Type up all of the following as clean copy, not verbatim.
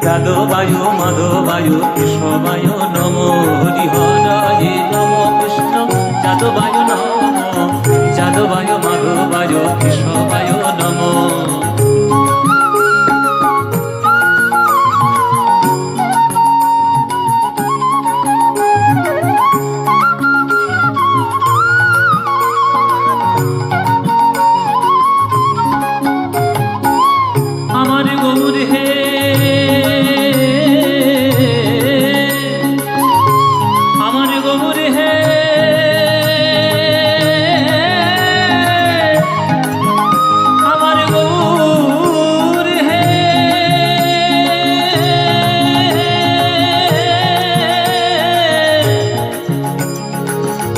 যাদবায় মাধবায় কেশবায় নমো হরি হরায় নম কৃষ্ণ যাদবায় নম যাদবায় মাধবায় কেশবায় নমো। আমার গৌর হে আমার গৌর হে আমার গৌর হে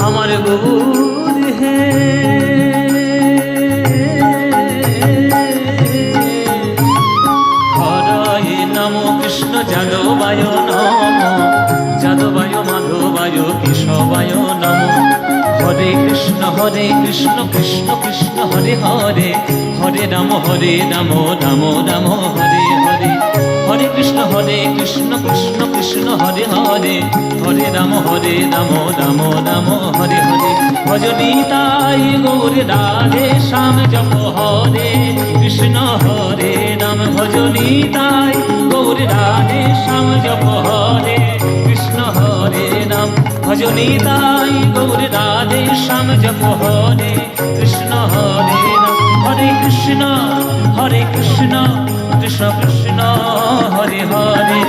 আমার গৌর হে কৃষ্ণ যাদবায় নম যাদবায় মাধবায় কেশবায় নম। হরে কৃষ্ণ কৃষ্ণ কৃষ্ণ হরে হরে হরে রাম রাম রাম হরে হরে। হরে কৃষ্ণ কৃষ্ণ কৃষ্ণ হরে হরে হরে রাম রাম রাম হরে হরে। ভজনি তাই গৌর রাধে শ্যাম জপ হরে কৃষ্ণ হরে রাম ভজনি তাই গৌর রাধে শ্যাম জপ হরে কৃষ্ণ হরে রাম ভজনি তাই গৌর রাধে শ্যাম জপ হরে কৃষ্ণ হরে রাম। হরে কৃষ্ণ কৃষ্ণ কৃষ্ণ হরে হরে।